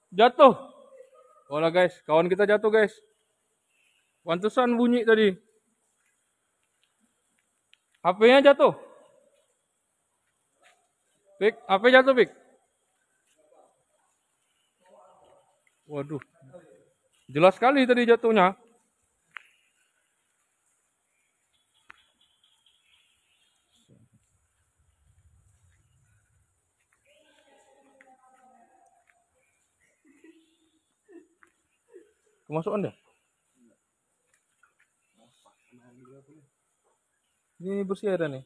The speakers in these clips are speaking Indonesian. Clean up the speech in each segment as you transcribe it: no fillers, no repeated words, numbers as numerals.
Jatuh. Wala guys, kawan kita jatuh guys. Pantesan bunyi tadi. HP-nya jatuh. Pik, HP jatuh, Pik. Waduh. Jelas sekali tadi jatuhnya. Kemasukan deh. Ini bersih airnya nih.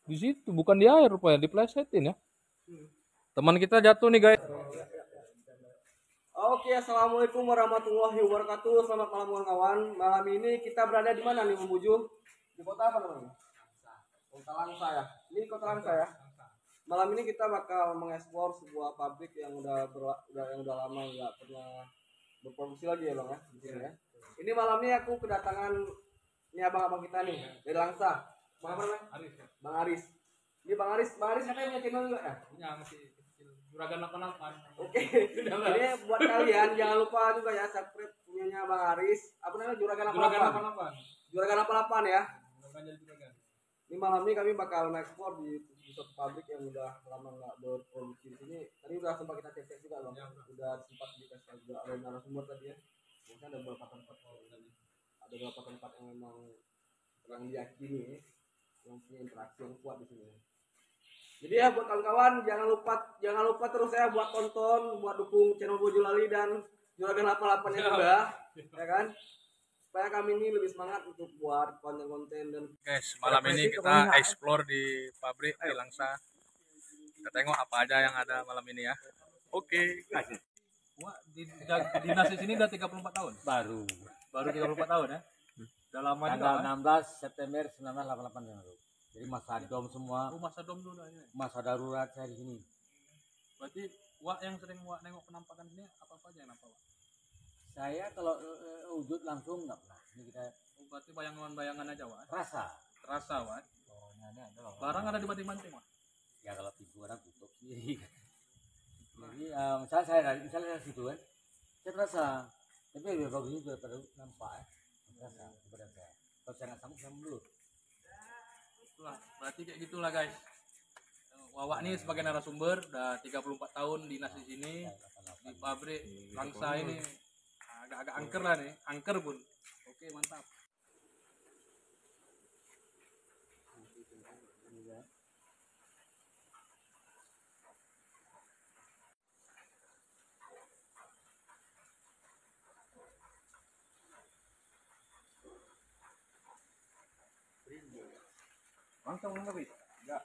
Di situ bukan di air rupanya, diplesetin ya. Teman kita jatuh nih guys. Oke, assalamualaikum warahmatullahi wabarakatuh. Selamat malam kawan-kawan. Malam ini kita berada di mana nih, Memuju? Di kota apa namanya? Kota Langsa ya. Ini kota Langsa ya. Malam ini kita bakal mengeksplor sebuah pabrik yang udah lama nggak pernah berproduksi lagi ya bang ya di sini ya. Ini malam ini aku kedatangan ini abang-abang kita nih dari Langsa. Bang apa namanya? Aris. Bang Aris. Ini Bang Aris katanya punya channel juga ya? Punya masih kecil. Juragan 88. Oke. Ini buat kalian jangan lupa juga ya subscribe punyanya Bang Aris. Apa namanya? Juragan 88. Juragan 88 ya. Ini malam ini kami bakal mengeksplor di suatu pabrik yang udah lama nggak berproduksi di sini. Tadi udah sempat kita cek juga loh. Udah sempat dikasih juga oleh narasumber tadi ya. Mungkin ada beberapa tempat yang memang yang diyakini yang punya interaksi yang kuat di sini. Jadi ya buat kawan-kawan jangan lupa terus ya buat tonton, buat dukung channel Bojolali dan Juragan 88 juga, ya kan? Supaya kami ini lebih semangat untuk buat konten-konten dan Guys, malam ini kita explore di pabrik di Langsa. Kita tengok apa aja yang ada malam ini ya. Oke. Wah, dinas di sini udah 34 tahun. Baru 34 tahun ya. Udah lama juga. tanggal Kan? 16 September 1988 yang lalu. Jadi masa dom semua, Rumah sadom dulu dah ini. masa darurat saya di sini. Berarti Wak yang sering Wak nengok penampakan sini apa-apa aja yang nampak Wak? Saya kalau wujud langsung nggak pernah. Ini kita Berarti bayangan-bayangan aja Wak. rasa. Terasa Wak. Oh, ini ada loh. Barang ada di banting-banting Wak. Ya kalau pintu orang tutup sendiri. Jadi misalnya dari situ kan, saya terasa. Tapi lebih bagus juga pada nampak ya. Terasa daripada saya. Kalau saya nggak sanggup saya mulut. Itulah, berarti kayak gitulah guys. Wawak nih sebagai narasumber udah 34 tahun dinas di sini di pabrik Langsa ini. Agak-agak angker lah nih, angker pun. Oke, mantap. langsung lebih. Enggak.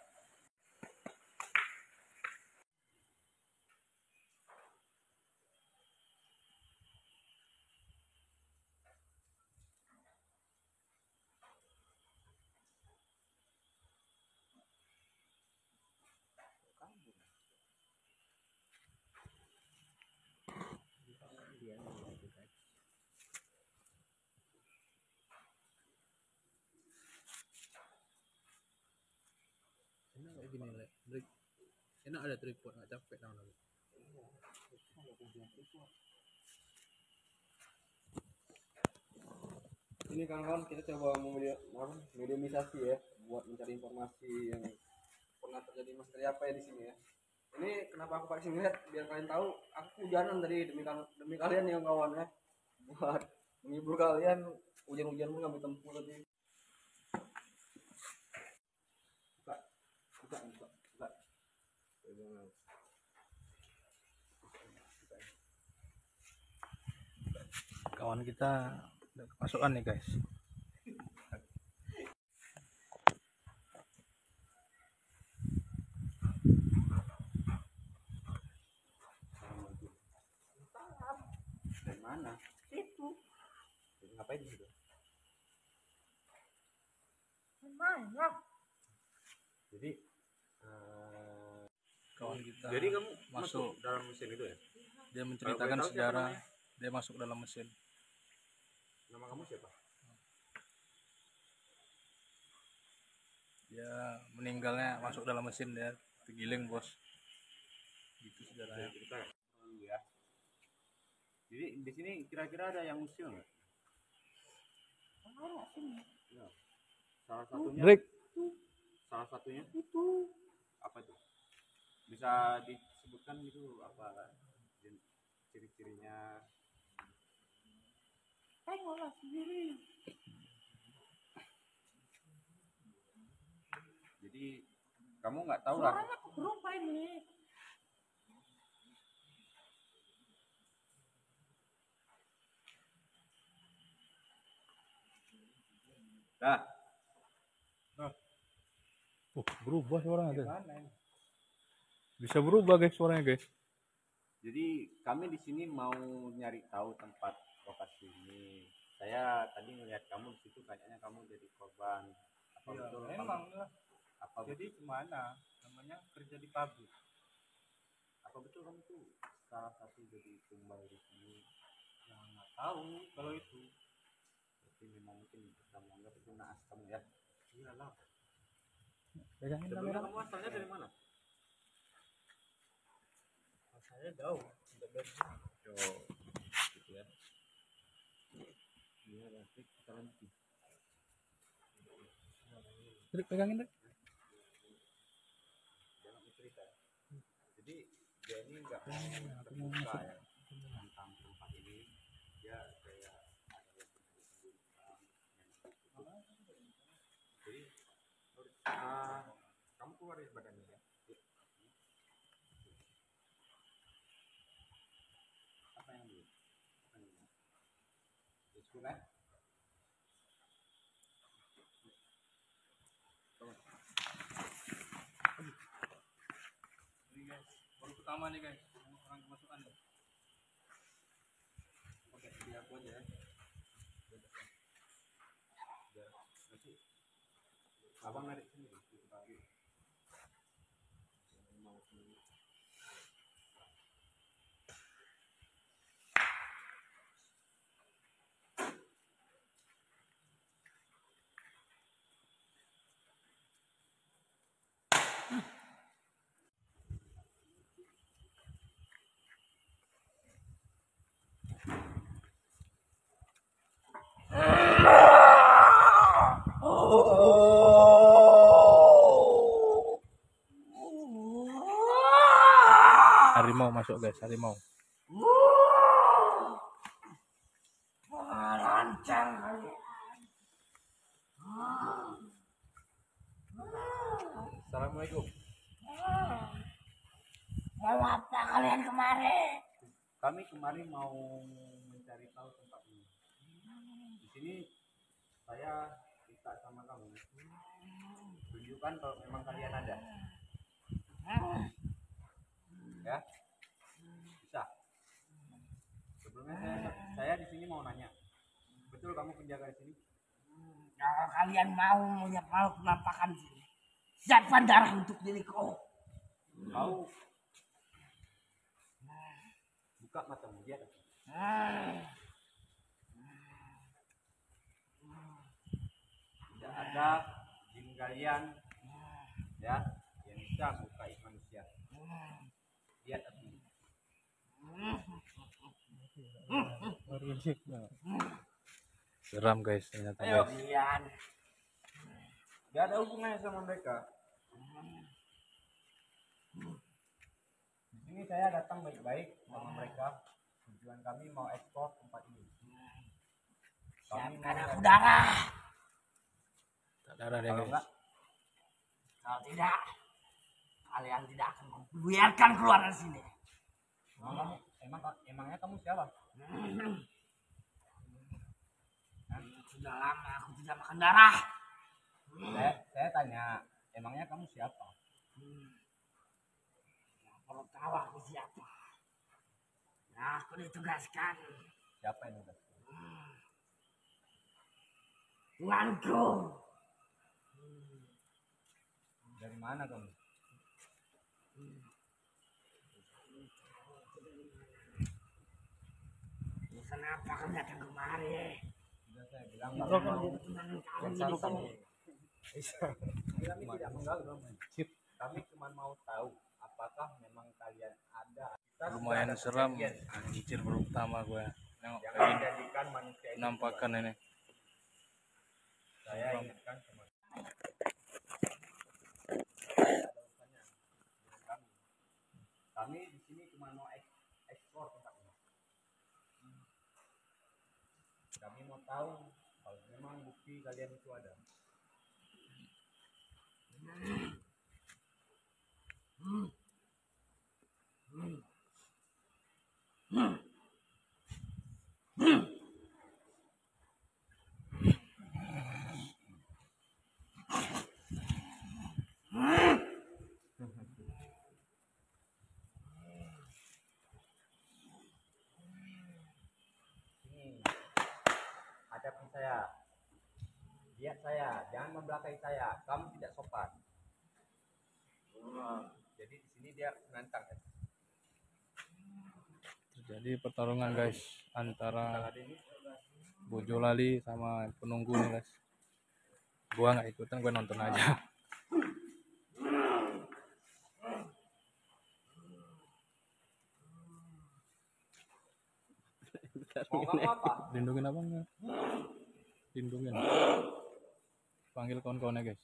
Enak kayak gini lah. Enak ada tripod, nggak capek tau lagi. Ini kawan-kawan kita coba mediumisasi ya buat mencari informasi yang pernah terjadi misteri apa ya di sini ya. Ini kenapa aku pakai sini biar kalian tahu aku hujanan tadi demi kalian ya kawan ya, buat menghibur kalian. Hujan-hujan pun ngambil tempur tadi. Buka. Kawan kita udah kemasukan nih guys. Dari mana? Itu. Ngapain di situ? Mana? Jadi Kawan kita. jadi kamu masuk dalam mesin itu ya? dia menceritakan sejarah dia masuk dalam mesin. Nama kamu siapa? Dia meninggalnya masuk dalam mesin, dia tergiling bos. Gitu sejarahnya. Ya. Jadi di sini kira-kira ada yang usil nggak? Ya. Salah satunya. Break. Salah satunya itu apa itu? Bisa disebutkan gitu apa ciri-cirinya? Tengoklah sendiri. Jadi kamu nggak tahu lah. Suaranya kok berubah ini. Nah, Berubah suaranya guys. Bisa berubah guys suaranya guys. jadi kami di sini mau nyari tahu tempat lokasi ini. Saya tadi melihat kamu di situ, kayaknya kamu jadi korban. Apa Iya, betul? memang kamu, lah. apa Jadi gimana? Namanya kerja di pabrik. apa betul kamu tuh salah satu jadi tumbal di sini? Ya nggak tahu kalau itu. Tapi memang mungkin bisa menganggap itu naas kamu ya. Iyalah. Pegangin Sebelumnya kamu asalnya dari mana? Saya jauh. Tidak dari sini. Oh, gitu ya. Iya, berarti kita lanjut. Trik pegangin deh. Jangan cerita. Jadi dia ini nggak terbuka ya tentang tempat ini. Dia kayak ada yang disembunyikan, yang ditutup. Jadi kamu keluar dari badannya ya. Apa yang dulu? Apa yang dulu? Bismillah. Ini guys, baru pertama nih guys, orang kemasukan nih. Oke, di aku aja ya. Nanti abang narik sendiri. Harimau masuk guys, harimau. Assalamualaikum. Mau apa kalian kemari? Kami kemarin mau mencari tahu tempat ini. Di sini saya minta sama kamu tunjukkan kalau memang kalian ada. Ya, bisa. Sebelumnya saya di sini mau nanya, betul kamu penjaga di sini? Kalau kalian mau melihat makhluk penampakan sini, siapkan darah untuk diriku. Kau buka matamu, lihat. Tidak ada jin kalian ya yang bisa bukai manusia. Lihat aku. Seram guys ternyata Ayo. guys. Kalian Gak ada hubungannya sama mereka. Di sini saya datang baik-baik sama mereka. Tujuan kami mau ekspor tempat ini. Kami siapkan mau aku darah. Tak darah deh kalau guys. enggak, Kalau tidak, kalian tidak akan kubiarkan keluar dari sini. emangnya kamu siapa? Sudah lama aku tidak makan darah. Saya tanya, emangnya kamu siapa? Kalau tahu aku siapa. Nah, aku ditugaskan. Siapa yang udah? Tuanku. Dari mana kamu? Urusan apa kamu datang kemari? Sudah saya bilang kami tidak mengganggu. Kami cuma mau tahu apakah memang kalian lumayan seram. Anjir baru pertama gue nengok Jangan menjadikan manusia itu penampakan ini. saya ingatkan sama kami di sini cuma mau ekspor tempatnya. Kami mau tahu kalau memang bukti kalian itu ada. Hadapi saya, lihat saya, jangan membelakangi saya. Kamu tidak sopan. Jadi di sini dia menantang. Terjadi pertarungan guys antara Bojolali sama penunggu nih guys. Gua nggak ikutan, gua nonton aja. Mau kamu apa? Lindungin apa enggak? Lindungin. Panggil kawan-kawannya guys.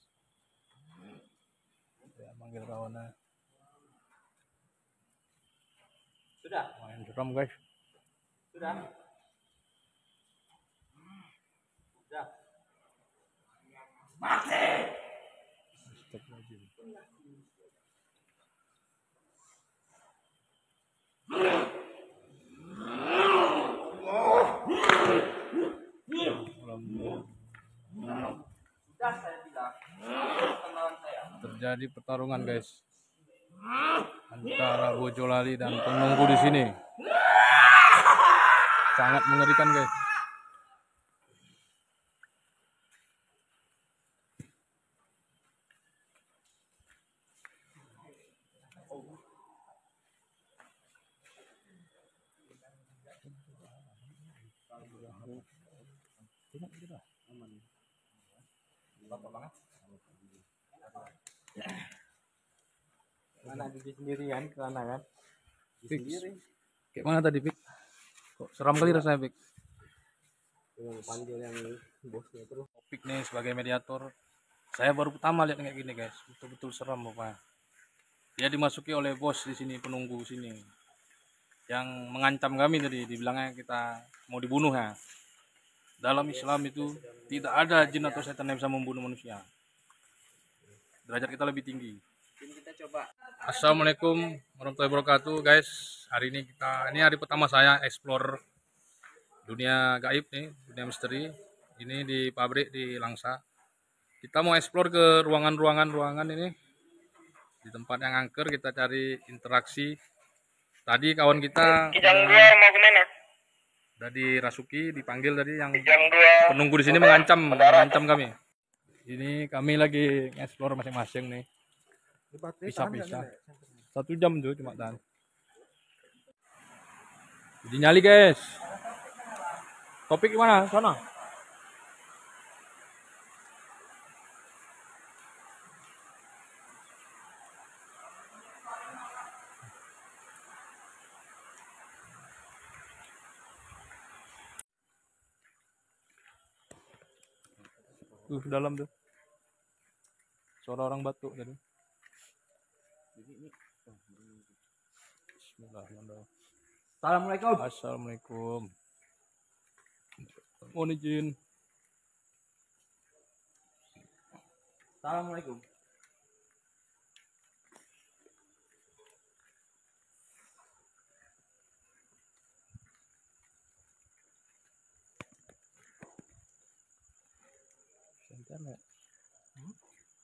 Ya, panggil kawannya. Sudah, Main drum guys. sudah. Sudah. Astagfirullahaladzim. Alhamdulillah. Sudah saya bilang. Kenalan saya. Terjadi pertarungan guys antara Bojolali dan penunggu di sini. Sangat mengerikan guys. Mana di sendirian ke sana kan? Fix. Kayak mana tadi Pik? Kok seram kali rasanya Pik? Panggil yang bosnya terus. Topik nih sebagai mediator, saya baru pertama lihat kayak gini guys, betul-betul seram pokoknya. Dia dimasuki oleh bos di sini, penunggu sini, yang mengancam kami tadi, dibilangnya kita mau dibunuh ya. Dalam Islam itu tidak ada jin atau setan yang bisa membunuh manusia. Derajat kita lebih tinggi. Kita coba. Assalamualaikum warahmatullahi wabarakatuh guys. Hari ini ini hari pertama saya explore dunia gaib nih, dunia misteri. Ini di pabrik di Langsa. Kita mau explore ke ruangan ini. Di tempat yang angker kita cari interaksi. Tadi kawan kita mau kemana? udah dirasuki, dipanggil tadi yang penunggu di sini mengancam kami. Ini kami lagi explore masing-masing nih. Bisa-bisa. 1 jam tuh cuma tahan. Jadi nyali guys. Topik gimana? Sana. Dalam tuh. Suara orang batuk tadi. Bismillahirrahmanirrahim. Assalamualaikum. Assalamualaikum. Mohon izin. Assalamualaikum. Center nggak?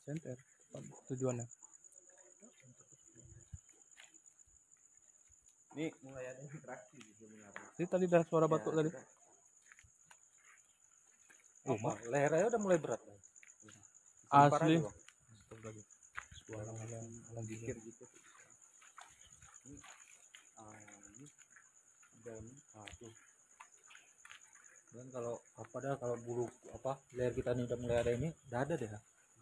Center. Tujuannya. Nih mulai ada interaksi di sini. Ini tadi dah suara batuk tadi. Oh, Lehernya udah mulai berat. asli. Suara yang Pikir gitu. Ini dalam tuh. Dan kalau kalau bulu leher kita nih udah mulai ada ini, udah ada deh.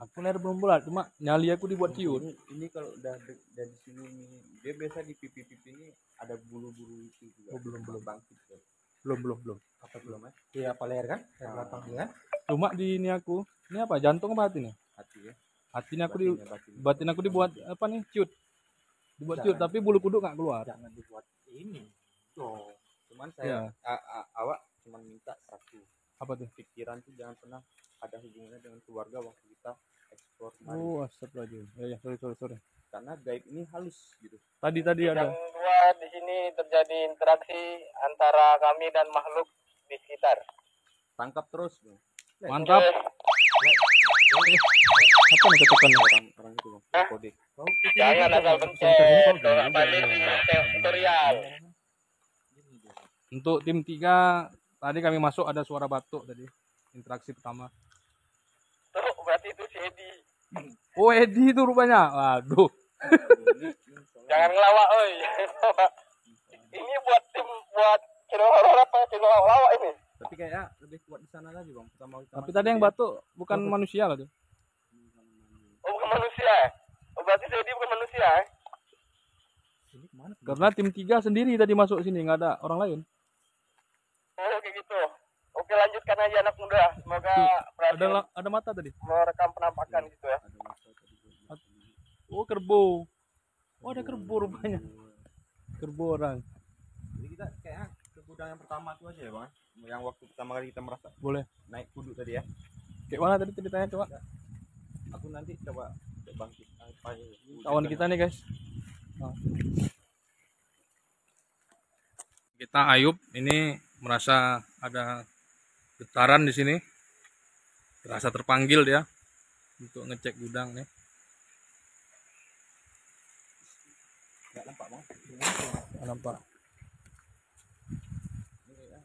Aku leher belum bulat, cuma nyali aku dibuat ciut. Ini kalau udah dari sini ini, dia biasa di pipi-pipi ini ada ada bulu-bulu itu juga. Oh, belum. bangkit ya. Belum. Apa belum ya? Iya, apa leher kan? Leher belakang dia kan? Cuma di ini aku. Ini apa? Jantung apa hati nih? Hati ya. Hati ini aku di Batin. batin aku dibuat apa nih? Ciut. Dibuat ciut tapi bulu kuduk nggak keluar. Jangan dibuat ini. Oh, Cuman saya Iya. awak cuman minta satu. Apa tuh? Pikiran tuh jangan pernah ada hubungannya dengan keluarga waktu kita eksplor kemarin. Oh, astagfirullahaladzim. Ya, sorry. Karena gaib ini halus gitu. Tadi ada. Dua di sini terjadi interaksi antara kami dan makhluk di sekitar. Tangkap terus. Bang. Mantap. Apa nih ketukan? Orang itu bang. Kode. Jangan asal pencet, tolak balik tutorial. Untuk tim 3 tadi kami masuk ada suara batuk tadi. Interaksi pertama. Tuh, berarti itu si Edi. Oh, Edi itu rupanya. Waduh. Jangan ngelawak, oi. Ini buat tim channel horor apa channel lawak ini? Tapi kayaknya lebih kuat di sana lagi bang. Tapi tadi yang batuk bukan manusia lah tuh. Oh, bukan manusia. Oh, berarti si Edi bukan manusia. Karena tim 3 sendiri tadi masuk sini, nggak ada orang lain. Oh, kayak gitu. Oke, lanjutkan aja anak muda. Semoga berhasil Ada mata tadi. merekam penampakan gitu ya. Oh, kerbau. Oh, ada kerbau rupanya. Kerbau orang. Jadi kita kayaknya ke gudang yang pertama itu aja ya bang. Yang waktu pertama kali kita merasa Boleh. naik kudu tadi ya. Kayak mana tadi ceritanya coba? Aku nanti coba bangkit apa ya. Kawan kita nih, guys. Nah. Kita Ayub ini merasa ada getaran di sini. Terasa terpanggil dia untuk ngecek gudang nih. Nggak nampak bang. Nggak nampak. Ini kayaknya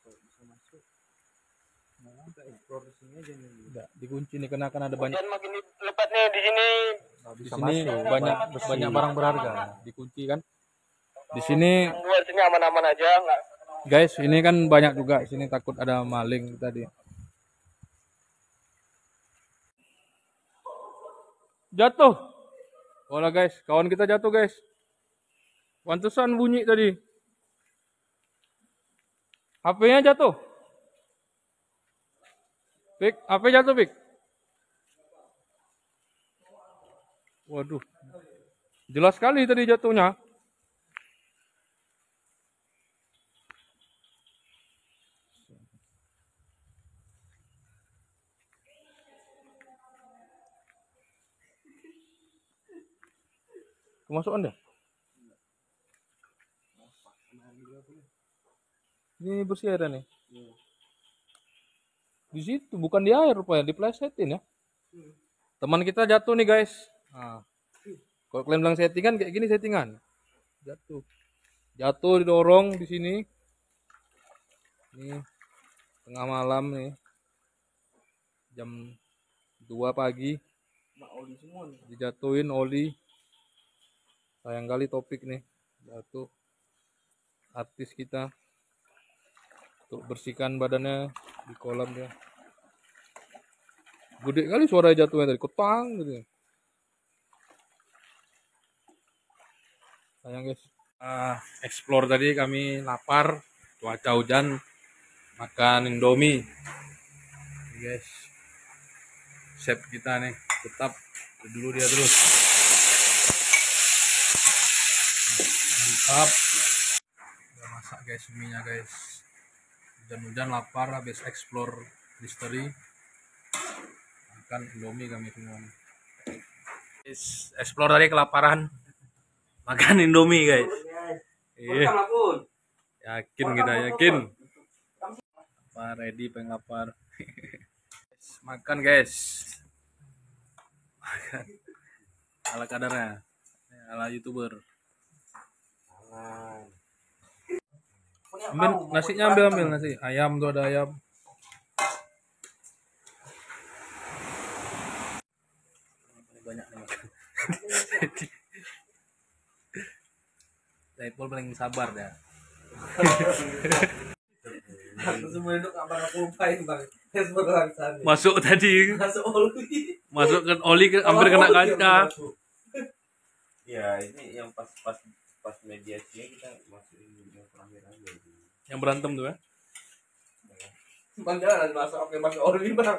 kalau bisa masuk. Nah, kita explore di sini aja nih. Nggak dikunci nih karena akan ada banyak. Dan makin lebat nih di sini. Di sini banyak barang berharga. Dikunci kan. Di sini Luar sini aman-aman aja, nggak. guys, ini kan banyak juga. Sini takut ada maling tadi. Jatuh. Olah guys, kawan kita jatuh guys. Pantesan bunyi tadi. HP-nya jatuh. Pik, HP jatuh, Pik. Waduh. Jelas sekali tadi jatuhnya. Kemasukan deh. Ini bersih airnya nih. Di situ bukan di air rupanya, diplesetin ya. Teman kita jatuh nih guys. Nah, kalau kalian bilang settingan kayak gini settingan. Jatuh didorong di sini. Nih tengah malam nih. Jam 2 pagi. Dijatuhin oli. Sayang kali topik nih. Jatuh artis kita. Untuk bersihkan badannya di kolam dia. Gede kali suara jatuhnya tadi, ketang gitu. Sayang guys. Explore tadi kami lapar, cuaca hujan, makan Indomie. Guys, chef kita nih tetap dulu dia terus. Mantap. Udah masak guys mie-nya guys. Hujan-hujan lapar habis explore misteri. Makan Indomie kami semua. Explore tadi kelaparan. Makan Indomie guys. Iya. Yakin kita yakin. Lapar ready pengen lapar. Makan guys. Makan. Ala kadarnya. Ala YouTuber. Ambil nasinya, ambil nasi. Ayam tuh ada ayam. Banyak nih makan. Saipul paling sabar dah. Semua itu kabar aku lupain bang. Semua orang sana. Masuk tadi. Masuk oli. Masuk ke oli hampir kena kaca. Ya ini yang pas pas mediasinya kita masukin yang terakhir aja gitu. Yang berantem tuh ya. Bang jangan masuk oke masuk Oli bang.